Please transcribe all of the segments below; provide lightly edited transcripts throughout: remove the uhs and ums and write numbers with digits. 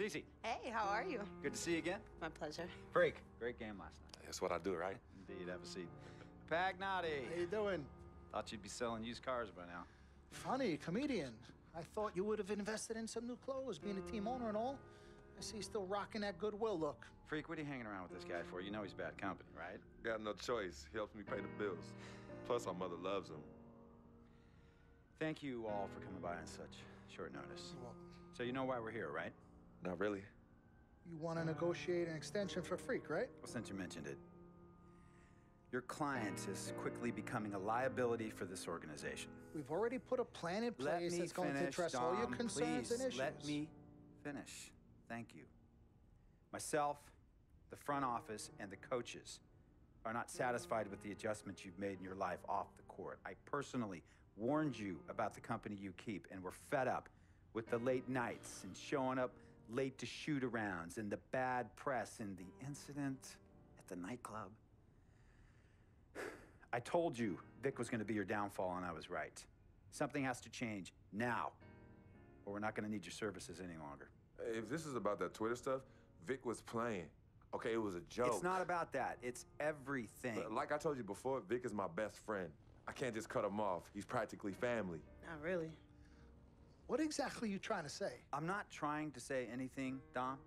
Cece. Hey, how are you? Good to see you again. My pleasure. Freak. Great game last night. That's what I do, right? Indeed. Have a seat. Pagnotti. How you doing? Thought you'd be selling used cars by now. Funny, comedian. I thought you would have invested in some new clothes, being a team owner and all. I see you still rocking that Goodwill look. Freak, what are you hanging around with this guy for? You know he's bad company, right? Got no choice. He helps me pay the bills. Plus, our mother loves him. Thank you all for coming by on such short notice. You're welcome. So you know why we're here, right? Not really. You want to negotiate an extension for Freak, right? Well, since you mentioned it, your client is quickly becoming a liability for this organization. We've already put a plan in place that's going to address all your concerns please, and issues. Let me finish. Thank you. Myself, the front office, and the coaches are not satisfied with the adjustments you've made in your life off the court. I personally warned you about the company you keep, and we're fed up with the late nights and showing up late to shoot-arounds and the bad press and the incident at the nightclub. I told you Vic was going to be your downfall, and I was right. Something has to change now, or we're not going to need your services any longer. If this is about that Twitter stuff, Vic was playing. Okay, it was a joke. It's not about that. It's everything. But like I told you before, Vic is my best friend. I can't just cut him off. He's practically family. Not really. What exactly are you trying to say? I'm not trying to say anything, Dom.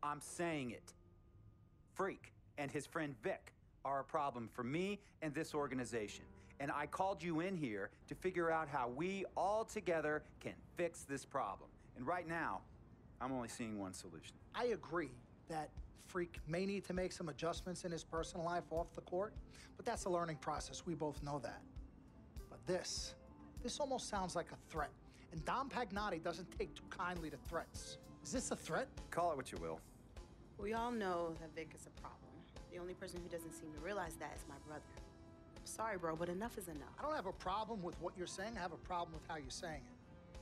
I'm saying it. Freak and his friend Vic are a problem for me and this organization. And I called you in here to figure out how we all together can fix this problem. And right now, I'm only seeing one solution. I agree that Freak may need to make some adjustments in his personal life off the court, but that's a learning process. We both know that. But this almost sounds like a threat. And Dom Pagnotti doesn't take too kindly to threats. Is this a threat? Call it what you will. We all know that Vic is a problem. The only person who doesn't seem to realize that is my brother. I'm sorry, bro, but enough is enough. I don't have a problem with what you're saying. I have a problem with how you're saying it.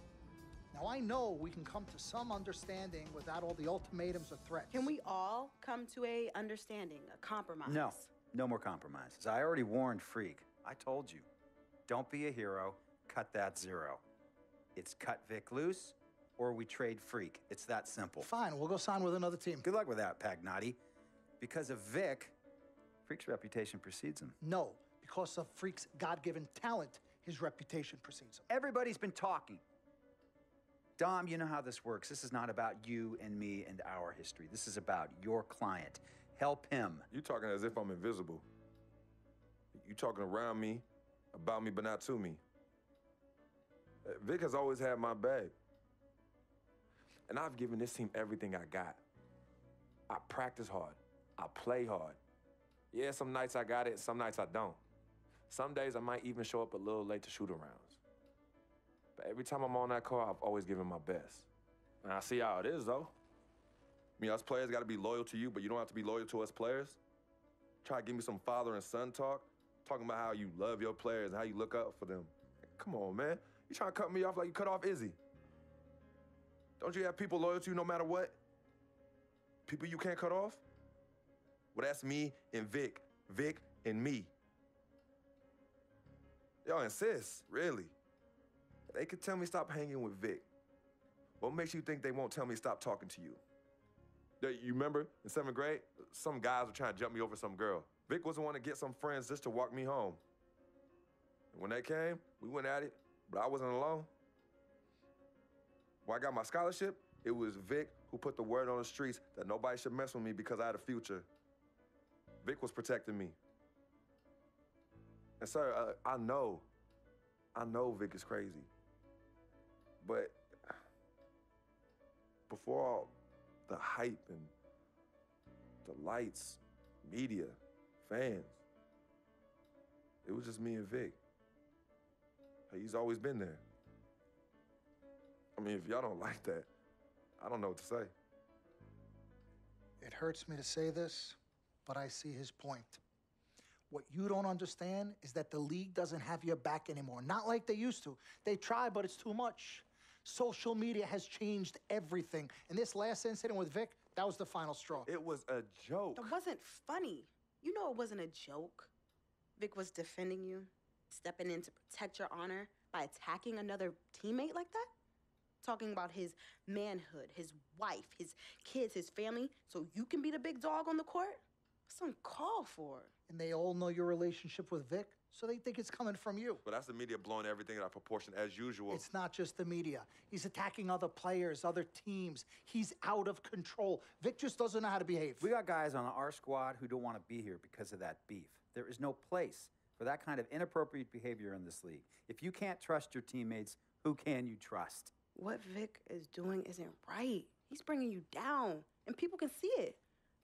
Now, I know we can come to some understanding without all the ultimatums or threats. Can we all come to a understanding, a compromise? No, no more compromises. I already warned Freak. I told you, don't be a hero, cut that zero. It's cut Vic loose, or we trade Freak. It's that simple. Fine, we'll go sign with another team. Good luck with that, Pagnotti. Because of Vic, Freak's reputation precedes him. No, because of Freak's God-given talent, his reputation precedes him. Everybody's been talking. Dom, you know how this works. This is not about you and me and our history. This is about your client. Help him. You talking as if I'm invisible. You talking around me, about me, but not to me. Vic has always had my back. And I've given this team everything I got. I practice hard. I play hard. Yeah, some nights I got it, some nights I don't. Some days I might even show up a little late to shoot-arounds. But every time I'm on that court, I've always given my best. And I see how it is, though. I mean, us players got to be loyal to you, but you don't have to be loyal to us players. Try to give me some father and son talk, talking about how you love your players and how you look up for them. Come on, man. You trying to cut me off like you cut off Izzy. Don't you have people loyal to you no matter what? People you can't cut off? Well, that's me and Vic. Vic and me. Y'all insist, really. They could tell me stop hanging with Vic. What makes you think they won't tell me stop talking to you? You remember in 7th grade, some guys were trying to jump me over some girl. Vic was the one to get some friends just to walk me home. And when they came, we went at it, but I wasn't alone. When I got my scholarship, it was Vic who put the word on the streets that nobody should mess with me because I had a future. Vic was protecting me. And sir, I know Vic is crazy. But before all the hype and the lights, media, fans, it was just me and Vic. He's always been there. I mean, if y'all don't like that, I don't know what to say. It hurts me to say this, but I see his point. What you don't understand is that the league doesn't have your back anymore. Not like they used to. They try, but it's too much. Social media has changed everything. And this last incident with Vic, that was the final straw. It was a joke. It wasn't funny. You know it wasn't a joke. Vic was defending you, stepping in to protect your honor by attacking another teammate like that. talking about his manhood, his wife, his kids, his family, so you can be the big dog on the court? That's uncalled for. And they all know your relationship with Vic, so they think it's coming from you. But that's the media blowing everything out of proportion as usual. It's not just the media. He's attacking other players, other teams. He's out of control. Vic just doesn't know how to behave. We got guys on our squad who don't want to be here because of that beef. There is no place for that kind of inappropriate behavior in this league. If you can't trust your teammates, who can you trust? What Vic is doing isn't right. He's bringing you down, and people can see it.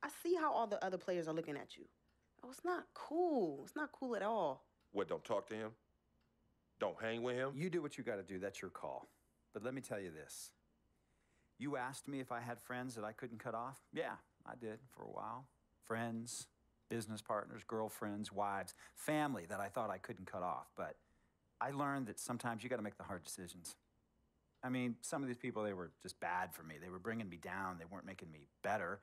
I see how all the other players are looking at you. Oh, it's not cool. It's not cool at all. What, don't talk to him? Don't hang with him? You do what you got to do. That's your call. But let me tell you this. You asked me if I had friends that I couldn't cut off? Yeah, I did for a while. Friends, business partners, girlfriends, wives, family that I thought I couldn't cut off. But I learned that sometimes you got to make the hard decisions. I mean, some of these people, they were just bad for me. They were bringing me down. They weren't making me better.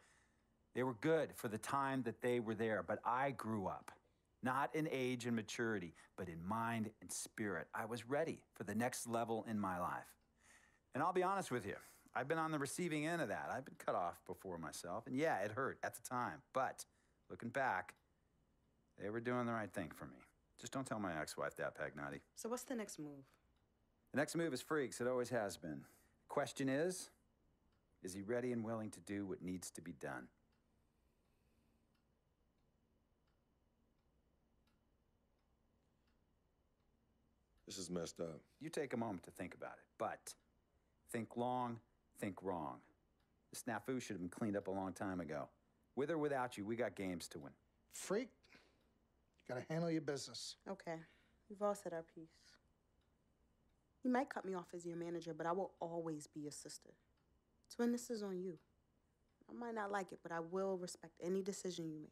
They were good for the time that they were there, but I grew up. Not in age and maturity, but in mind and spirit. I was ready for the next level in my life. And I'll be honest with you, I've been on the receiving end of that. I've been cut off before myself, and yeah, it hurt at the time. But looking back, they were doing the right thing for me. Just don't tell my ex-wife that, Pagnotti. So what's the next move? The next move is Freaks. It always has been. Question is he ready and willing to do what needs to be done? This is messed up. You take a moment to think about it, but think long, think wrong. The snafu should have been cleaned up a long time ago. With or without you, we got games to win. Freak, you gotta handle your business. Okay, we've all said our piece. You might cut me off as your manager, but I will always be your sister. Twin, this is on you. I might not like it, but I will respect any decision you make.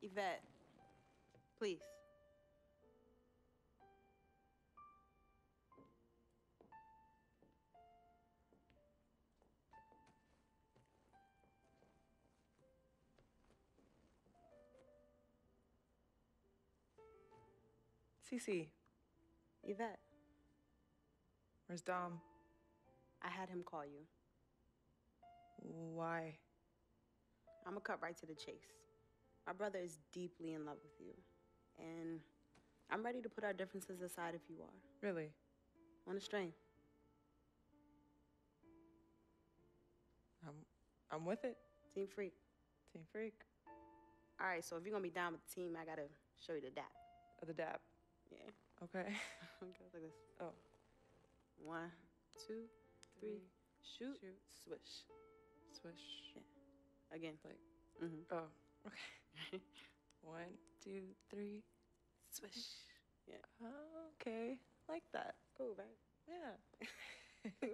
Yvette, please. Cece, Yvette, where's Dom? I had him call you. Why? I'm gonna cut right to the chase. My brother is deeply in love with you, and I'm ready to put our differences aside if you are. Really? On a string. I'm with it. Team Freak. Team Freak. All right, so if you're gonna be down with the team, I gotta show you the dap. The dap. Yeah. Okay. Okay, like this. Oh. 1, 2, 3, shoot, Shoot. swish. Swish. Yeah. Again. Like. Mm-hmm. Oh. Okay. 1, 2, 3, swish. Yeah. Oh, okay. Like that. Cool, right? Yeah.